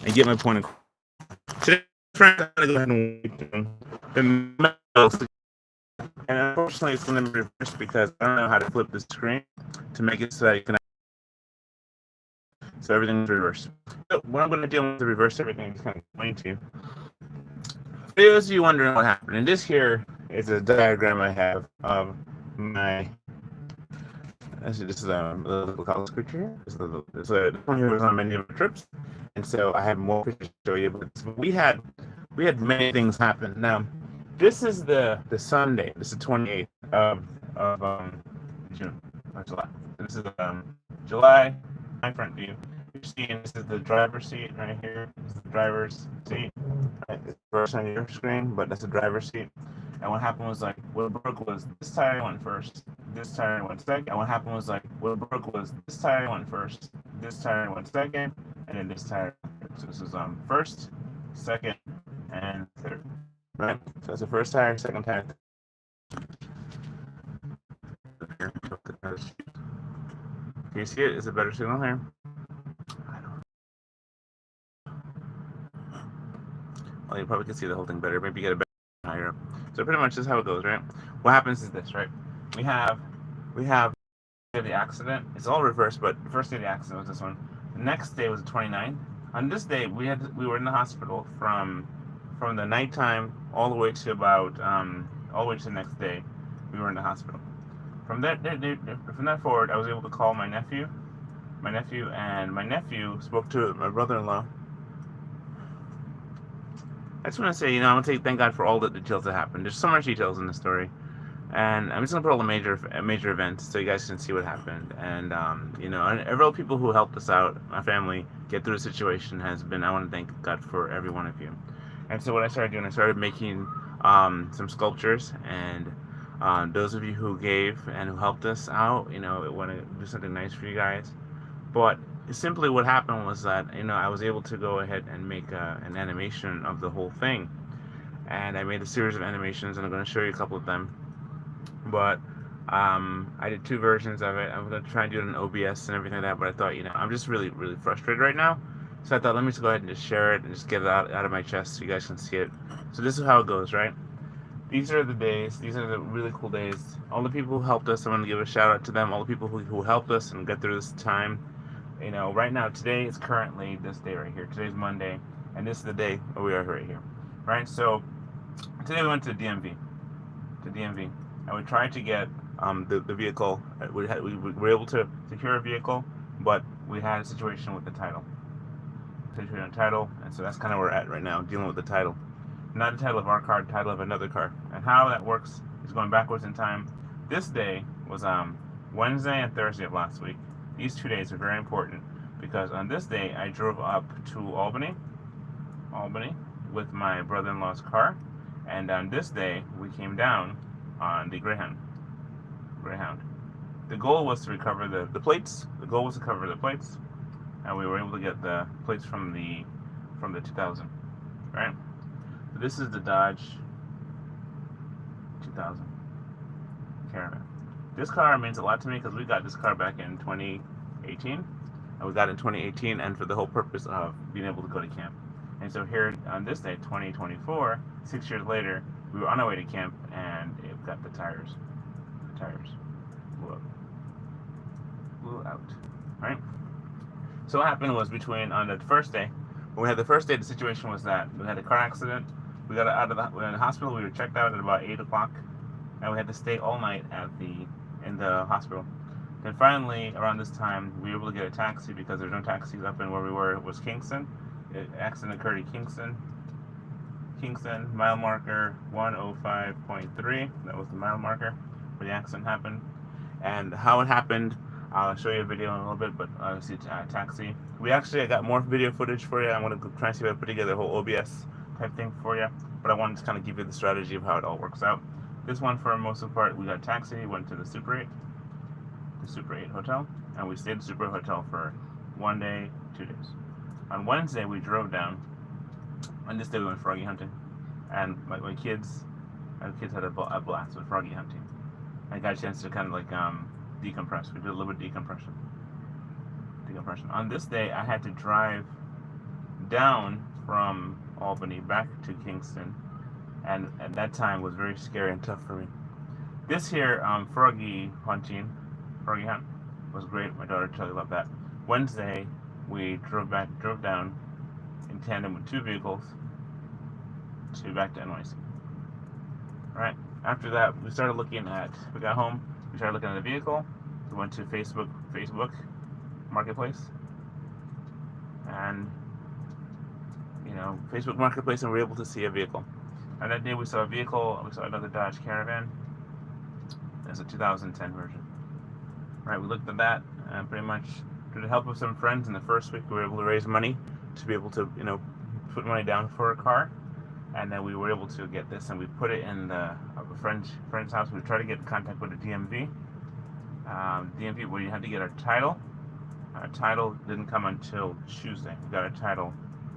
and get my point across. Today, friends, I'm going to go ahead and wait the metals. And unfortunately, it's going to be reversed because I don't know how to flip the screen to make it so that you can. So everything's reversed. So what I'm going to do is reverse everything. Just kind of explain to you. For those of you wondering what happened, and this here is a diagram I have of my. This is a little college picture here. This one here was on many of the trips, and so I have more pictures to show you. But we had many things happen. Now, this is the Sunday. This is the 28th of June or July. This is July. My front view. You're seeing this is the driver's seat right here. This is the driver's seat. Right, it's first on your screen, but that's the driver's seat. And what happened was like what broke was this tire went first, this tire went second. And what happened was like what broke was this tire went first, this tire went second, and then this tire. So this is first, second, and third. Right. So that's the first tire, second tire. Can you see it? Is it better signal here? Well, you probably can see the whole thing better. Maybe get a better higher up. So pretty much this is how it goes, right? What happens is this, right? We have the accident. It's all reversed, but the first day of the accident was this one. The next day was the 29th. On this day, we were in the hospital from the nighttime all the way to about all the way to the next day. We were in the hospital. From that forward, I was able to call my nephew, and my nephew spoke to my brother-in-law. I just want to say, I'm going to thank God for all the details that happened. There's so much details in the story. And I'm just going to put all the major events so you guys can see what happened. And, and all people who helped us out, my family, get through the situation I want to thank God for every one of you. And so what I started doing, I started making some sculptures. And those of you who gave and who helped us out, want to do something nice for you guys. But simply what happened was that I was able to go ahead and make an animation of the whole thing, and I made a series of animations, and I'm going to show you a couple of them. But I did two versions of it. I'm going to try and do it in OBS and everything like that, but I thought I'm just really frustrated right now, so I thought let me just go ahead and just share it and just get it out of my chest so you guys can see it. So this is how it goes, right? These are the days. These are the really cool days. All the people who helped us, I want to give a shout out to them. All the people who helped us and get through this time. Right now, today is currently this day right here. Today's Monday, and this is the day where we are right here, right? So today we went to DMV, and we tried to get the vehicle. We were able to secure a vehicle, but we had a situation with the title. And so that's kind of where we're at right now, dealing with the title. Not the title of our car, the title of another car. And how that works is going backwards in time. This day was Wednesday and Thursday of last week. These 2 days are very important because on this day I drove up to Albany with my brother-in-law's car, and on this day we came down on the Greyhound. The goal was to recover the plates. The goal was to cover the plates, and we were able to get the plates from the 2000, right? So this is the Dodge 2000 Caravan. This car means a lot to me because we got this car back in 2018. And we got it in 2018 and for the whole purpose of being able to go to camp. And so here on this day, 2024, 6 years later, we were on our way to camp and it got the tires. The tires blew out, right? So what happened was on the first day, when we had the first day, the situation was that we had a car accident. We got out of we were in the hospital. We were checked out at about 8 o'clock, and we had to stay all night in the hospital. Then finally, around this time, we were able to get a taxi because there's no taxis up in where we were. It was Kingston. The accident occurred in Kingston, mile marker 105.3. That was the mile marker where the accident happened. And how it happened, I'll show you a video in a little bit, but obviously taxi. I got more video footage for you. I'm going to try and see if I put together a whole OBS type thing for you. But I wanted to kind of give you the strategy of how it all works out. This one, for most of the part, we got a taxi, went to the Super 8 hotel, and we stayed at the Super 8 hotel for 1 day, 2 days. On Wednesday, we drove down. On this day, we went froggy hunting, and my kids had a blast with froggy hunting. I got a chance to kind of like decompress. We did a little bit of decompression. On this day, I had to drive down from Albany back to Kingston, and at that time was very scary and tough for me. This here froggy hunt was great. My daughter tell you about that. Wednesday, we drove down in tandem with two vehicles to back to NYC. Right. After that, we got home. We started looking at a vehicle. We went to Facebook Marketplace, and Facebook Marketplace, and we were able to see a vehicle. And that day we saw a vehicle. We saw another Dodge Caravan. It's a 2010 version. Right. We looked at that, and pretty much through the help of some friends in the first week, we were able to raise money to be able to put money down for a car. And then we were able to get this, and we put it in a friend's house. We tried to get in contact with the DMV. DMV, where you had to get our title. Our title didn't come until Tuesday. We got our title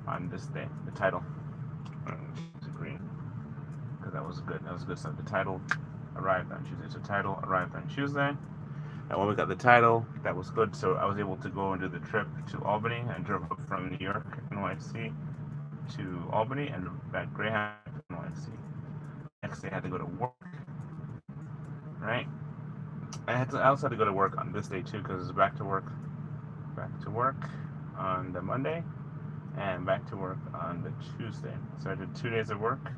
on this day. The title, green, because that was good. That was good stuff. The title arrived on Tuesday. So title arrived on Tuesday. And when we got the title, that was good. So I was able to go and do the trip to Albany. I drove up from New York, NYC, to Albany, and back Greyhound to NYC. Next day I had to go to work. Right? I also had to go to work on this day too, because it's back to work on the Monday, and back to work on the Tuesday. So I did 2 days of work,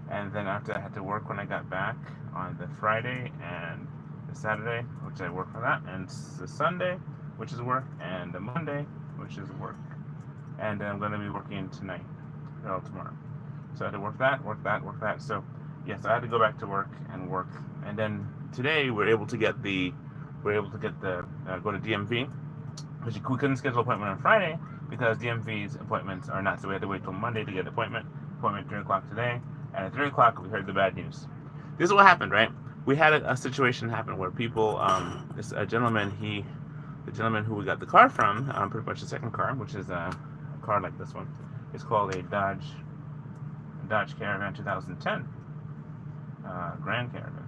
and then after I had to work when I got back on the Friday and the Saturday, which I worked for that, and the Sunday, which is work, and the Monday, which is work. And then I'm going to be working tonight, or tomorrow. So I had to work that. So yes, I had to go back to work, and then today we're able to go to DMV, because we couldn't schedule an appointment on Friday because DMV's appointments are not. So we had to wait till Monday to get an appointment. Appointment 3 o'clock today, and at 3 o'clock we heard the bad news. This is what happened, right? We had a situation happen where people, the gentleman who we got the car from, pretty much the second car, which is a car like this one, is called a Dodge Caravan 2010 Grand Caravan.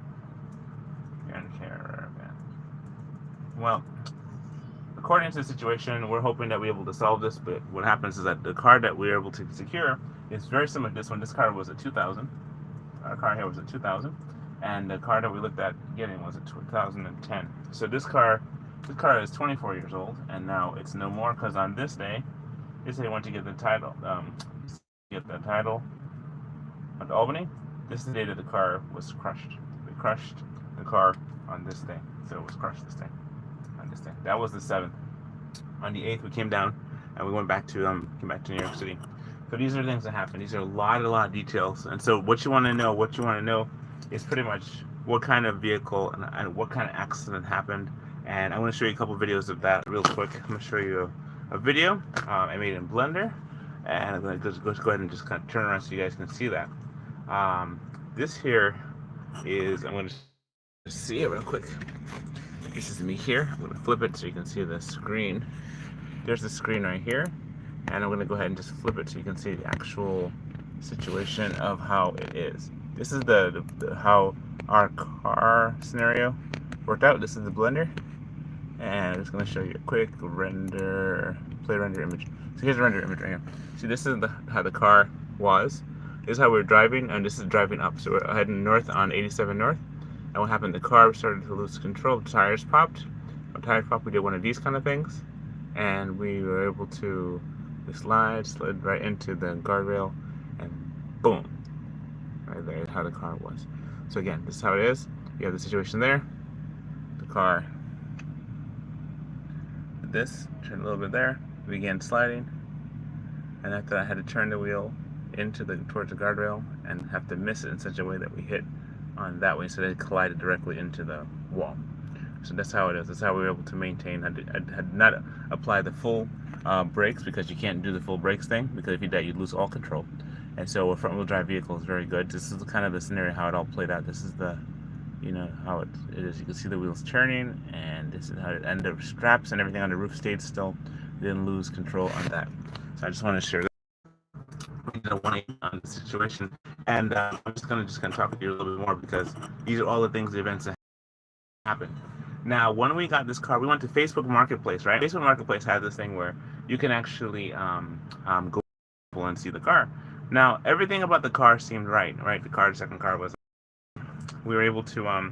Well, according to the situation, we're hoping that we're able to solve this, but what happens is that the car that we're able to secure is very similar to this one. This car was a 2000. Our car here was a 2000, and the car that we looked at getting was a 2010. So this car is 24 years old, and now it's no more, because on this day they went to get the title, at Albany. This is the day that the car was crushed. They crushed the car on this day, so it was crushed this day. On this day, that was the 7th. On the 8th, we came down and we went back to New York City. So these are things that happen. These are a lot of details. And so what you want to know is pretty much what kind of vehicle and what kind of accident happened. And I want to show you a couple of videos of that real quick. I'm going to show you a video I made in Blender, and I'm going to just go ahead and just kind of turn around so you guys can see that. This here is, I'm going to see it real quick. This is me here. I'm going to flip it so you can see the screen. There's the screen right here, and I'm going to go ahead and just flip it so you can see the actual situation of how it is. This is the how our car scenario worked out. This is the Blender, and I'm just going to show you a quick render image. So here's a render image right here. See, this is how the car was. This is how we're driving, and this is driving up. So we're heading north on 87 North. And what happened? The car started to lose control. The tires popped. When tires popped, we did one of these kind of things, and we were able to slid right into the guardrail, and boom, right there is how the car was. So again, this is how it is. You have the situation there. The car did this, turned a little bit there, began sliding, and after that I had to turn the wheel towards the guardrail and have to miss it in such a way that we hit on that way, so they collided directly into the wall. So that's how it is. That's how we were able to maintain. I had not applied the full brakes, because you can't do the full brakes thing, because if you did, you'd lose all control. And so a front-wheel drive vehicle is very good. This is kind of the scenario how it all played out. This is the, how it is. You can see the wheels turning, and this is how it ended. The straps and everything on the roof stayed still. Didn't lose control on that. So I just want to share that. On the situation, and I'm just gonna talk with you a little bit more, because these are all the events that happened. Now, when we got this car, we went to Facebook Marketplace, right? Facebook Marketplace had this thing where you can actually go pull and see the car. Now, everything about the car seemed right. The second car was. We were able to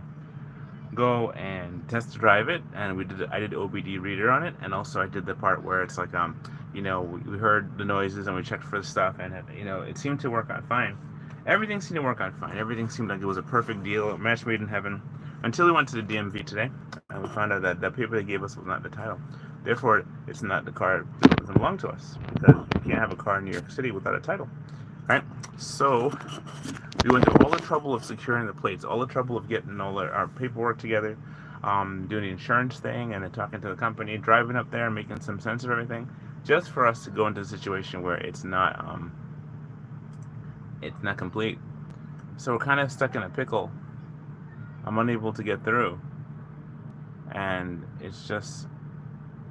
go and test drive it, and I did OBD reader on it, and also I did the part where it's like we heard the noises and we checked for the stuff, and it seemed to work out fine. Everything seemed to work out fine. Everything seemed like it was a perfect deal, a match made in heaven, until we went to the DMV today, and we found out that the paper they gave us was not the title. Therefore, it's not the car that doesn't belong to us, because you can't have a car in New York City without a title. Right? So we went to all the trouble of securing the plates, all the trouble of getting all our paperwork together, doing the insurance thing, and then talking to the company, driving up there, making some sense of everything, just for us to go into a situation where it's not complete. So we're kind of stuck in a pickle. I'm unable to get through, and it's just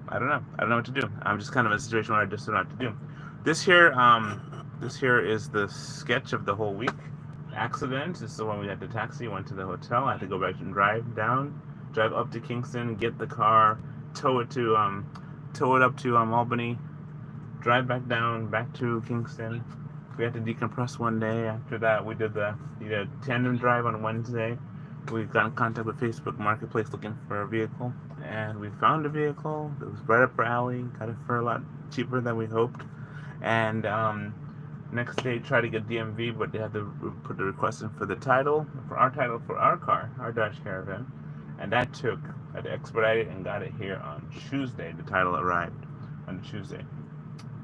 I don't know what to do. I'm just kind of in a situation where I just don't know what to do. This here is the sketch of the whole week. Accident. This is the one we had to taxi, went to the hotel. I had to go back and drive up to Kingston, get the car, tow it up to Albany, drive back down, back to Kingston. We had to decompress one day. After that, we did the tandem drive on Wednesday. We got in contact with Facebook Marketplace looking for a vehicle, and we found a vehicle that was right up our alley. Got it for a lot cheaper than we hoped, and next day tried to get DMV, but they had to put the request in for the title for our car, our Dodge Caravan, and I had to expedite it and got it here on Tuesday. The title arrived on Tuesday.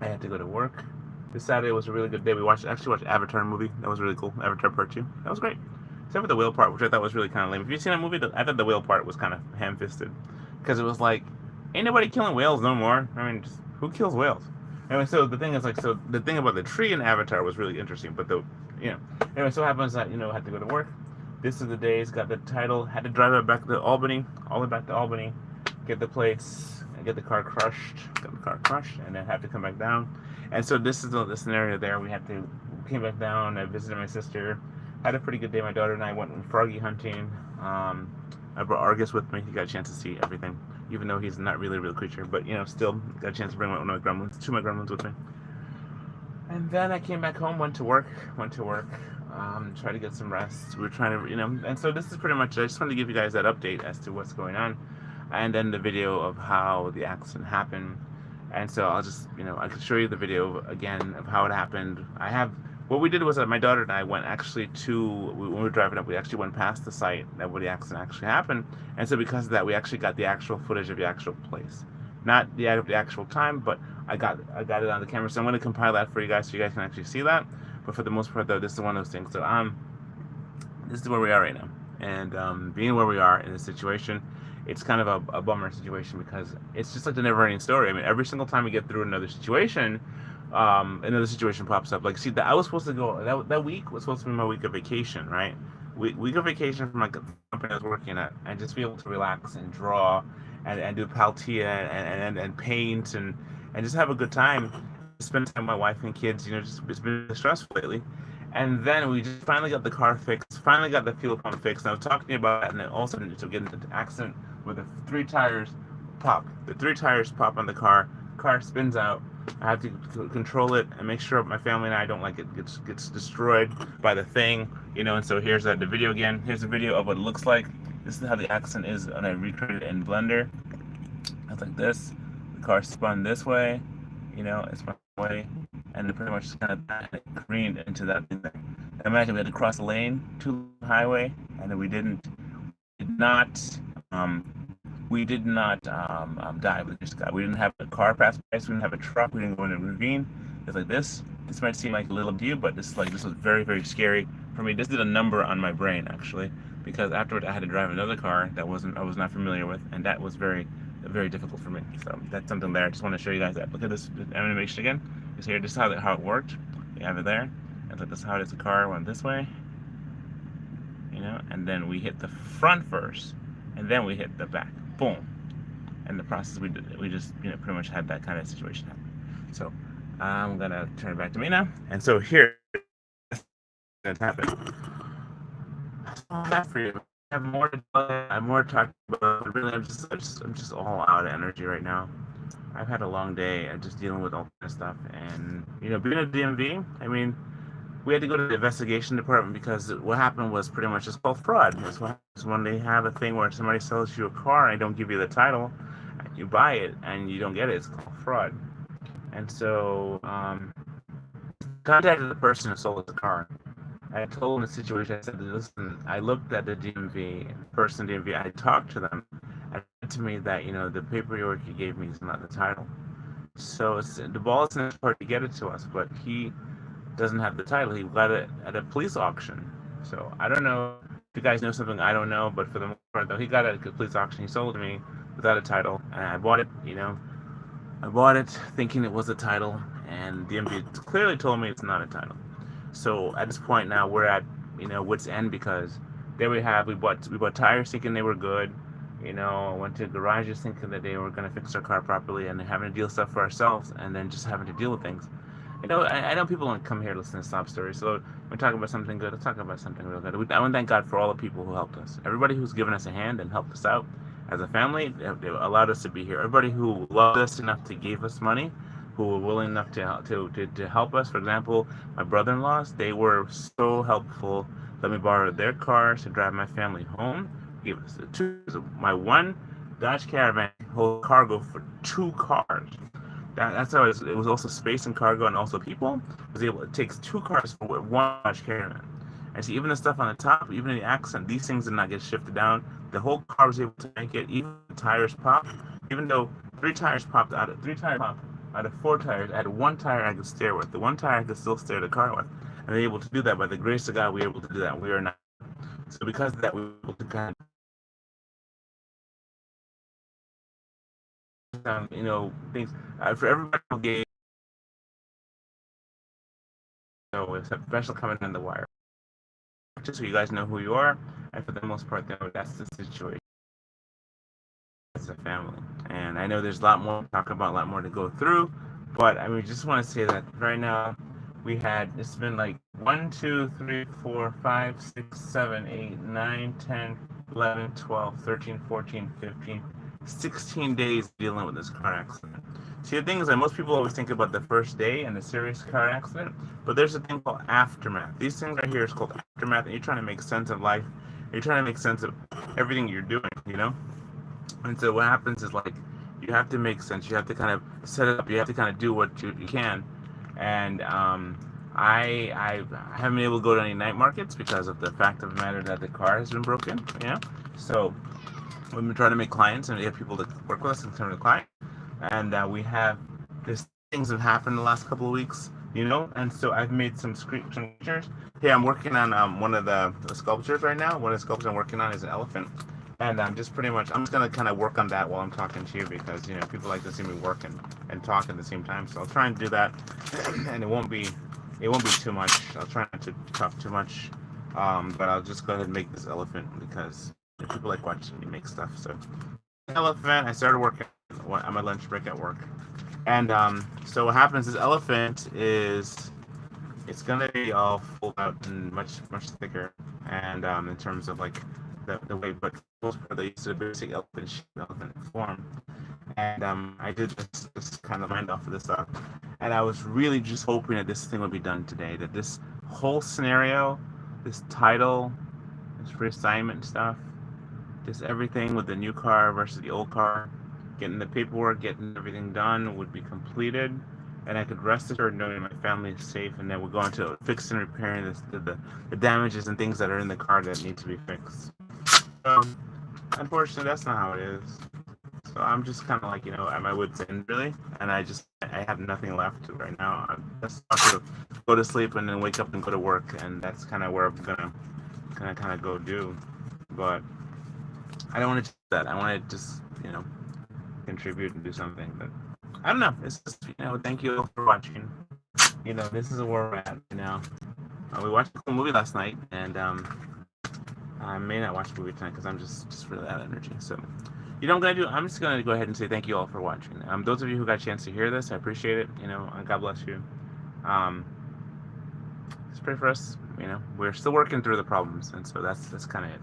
I had to go to work. This Saturday was a really good day. We actually watched Avatar movie. That was really cool. Avatar Part 2. That was great. Except for the whale part, which I thought was really kind of lame. If you've seen that movie, I thought the whale part was kind of ham-fisted, because it was like, ain't nobody killing whales no more. I mean, who kills whales? Anyway, so the thing is, the thing about the tree in Avatar was really interesting, but anyway, so it happens that, I had to go to work. This is the days, got the title, had to drive it back to Albany, all the way back to Albany, get the plates, and get the car crushed, and then have to come back down. And so this is the scenario there. We came back down, I visited my sister, had a pretty good day. My daughter and I went froggy hunting. I brought Argus with me. He got a chance to see everything, even though he's not really a real creature. But, still got a chance to bring two of my gremlins with me. And then I came back home, went to work, tried to get some rest. We were trying to, and so this is pretty much, I just wanted to give you guys that update as to what's going on. And then the video of how the accident happened. And so I'll just, I could show you the video again of how it happened. What we did was that my daughter and I went when we were driving up, we actually went past the site where the accident actually happened. And so because of that, we actually got the actual footage of the actual place. Not the actual time, but I got it on the camera. So I'm going to compile that for you guys so you guys can actually see that. But for the most part, though, this is one of those things. So this is where we are right now. And being where we are in this situation, it's kind of a bummer situation, because it's just like the never-ending story. I mean, every single time we get through another situation pops up. Like, see, I was supposed to go, that week was supposed to be my week of vacation, right? Week of vacation from like the company I was working at, and just be able to relax and draw and do paltia and paint and just have a good time, spend time with my wife and kids. It's been stressful lately. And then we just finally got the car fixed, finally got the fuel pump fixed. And I was talking to you about that, and then all of a sudden, get into the accident where the three tires pop. The three tires pop on the car spins out. I have to control it and make sure my family and I don't like it gets destroyed by the thing, and so here's the video again. Here's a video of what it looks like. This is how the accident is when I recreated it in Blender. It's like this. The car spun this way, it spun this way, and it pretty much just kind of careened into that thing there. Imagine we had to cross a lane to the highway, and then we did not die. We didn't have a car pass by us. We didn't have a truck. We didn't go in a ravine. It's like this. This might seem like a little to you, but this was very, very scary for me. This did a number on my brain, actually, because afterward I had to drive another car that I was not familiar with, and that was very, very difficult for me. So that's something there. I just want to show you guys that. Look at this animation again. Just here, this is how it worked. You have it there. And look, this is how it is. The car went this way, and then we hit the front first, and then we hit the back. Boom. And the process we just pretty much had that kind of situation happen. So I'm gonna turn it back to me now. And so here it happened. That's all I have for you. I have more to talk about. Really, I'm just all out of energy right now. I've had a long day just dealing with all kind of stuff, and being a DMV, I mean, we had to go to the investigation department because what happened was pretty much it's called fraud. It's what happens when they have a thing where somebody sells you a car and they don't give you the title, you buy it and you don't get it. It's called fraud. And so contacted the person who sold us the car. I told him the situation. I said, listen, I looked at the DMV, person DMV, I talked to them, and said to me that, the paperwork he gave me is not the title. So the ball is in his court to get it to us, but he doesn't have the title. He got it at a police auction. So I don't know if you guys know something I don't know, but for the most part, though, he got it at a police auction. He sold it to me without a title, and I bought it, I bought it thinking it was a title, and the DMV clearly told me it's not a title. So at this point now, we're at wit's end because there we bought tires thinking they were good. Went to garages thinking that they were going to fix our car properly, and having to deal stuff for ourselves, and then just having to deal with things. I know people don't come here to listen to sob stories, so when we talk about something good, let's talk about something real good. I want to thank God for all the people who helped us. Everybody who's given us a hand and helped us out as a family, they allowed us to be here. Everybody who loved us enough to give us money, who were willing enough to help us. For example, my brother-in-laws, they were so helpful. Let me borrow their cars to drive my family home. Gave us my one Dodge Caravan hold cargo for 2 cars. That's how it was also space and cargo and also people. It takes 2 cars for one Dodge Caravan. And see, even the stuff on the top, even in the accent, these things did not get shifted down. The whole car was able to make it. Even the tires popped. Even though 3 tires popped out of 4 tires, I had 1 tire I could steer with. The 1 tire I could still steer the car with. And they were able to do that. By the grace of God, we were able to do that. We are not. So because of that, we were able to kind of, things for everybody who gave. It's a special comment on the wire. Just so you guys know who you are, and for the most part, though, that's the situation as a family. And I know there's a lot more to talk about, a lot more to go through, but I mean, just want to say that right now it's been like 1, 2, 3, 4, 5, 6, 7, 8, 9, 10, 11, 12, 13, 14, 15, 16 days dealing with this car accident. See, the thing is that most people always think about the first day and the serious car accident, but there's a thing called aftermath. These things right here is called aftermath, and you're trying to make sense of life. You're trying to make sense of everything you're doing. And so what happens is like you have to make sense. You have to kind of set it up. You have to kind of do what you can. And I haven't been able to go to any night markets because of the fact of the matter that the car has been broken. So we've been trying to make clients, and we have people to work with us in terms of clients. And we have these things have happened the last couple of weeks, and so I've made some sculptures. Here I'm working on one of the sculptures right now. One of the sculptures I'm working on is an elephant, and I'm just gonna kind of work on that while I'm talking to you because people like to see me work and talk at the same time. So I'll try and do that, and it won't be too much. I'll try not to talk too much, but I'll just go ahead and make this elephant because people like watching me make stuff. So elephant, I started working on my lunch break at work, and so what happens is it's gonna be all folded out and much thicker, and in terms of like the way, but most part they used the basic elephant form, and I did this kind of mind off of this stuff, and I was really just hoping that this thing would be done today, that this whole scenario, this title, this reassignment stuff, just everything with the new car versus the old car, getting the paperwork, getting everything done would be completed, and I could rest assured knowing my family is safe, and then we're going to fix and repairing the damages and things that are in the car that need to be fixed. Unfortunately, that's not how it is. So I'm just kind of like, at my wit's end, really, and I have nothing left right now. I'm just about to go to sleep and then wake up and go to work, and that's kind of where I'm gonna kind of go do. But I don't want to do that. I want to just, contribute and do something. But I don't know. It's just, thank you all for watching. This is where we're at now. We watched a cool movie last night, and I may not watch the movie tonight because I'm just really out of energy. So, what I'm gonna do? I'm just gonna go ahead and say thank you all for watching. Those of you who got a chance to hear this, I appreciate it. And God bless you. Just pray for us. We're still working through the problems, and so that's kind of it.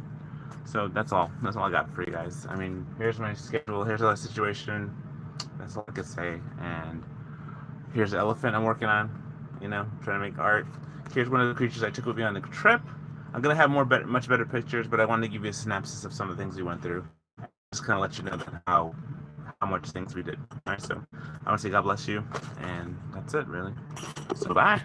So that's all I got for you guys. I mean, here's my schedule. Here's the situation. That's all I can say. And here's the elephant I'm working on. Trying to make art. Here's one of the creatures I took with me on the trip. I'm gonna have much better pictures, but I wanted to give you a synopsis of some of the things we went through. Just kind of let you know that how much things we did. All right, so I want to say God bless you, and that's it, really. So bye.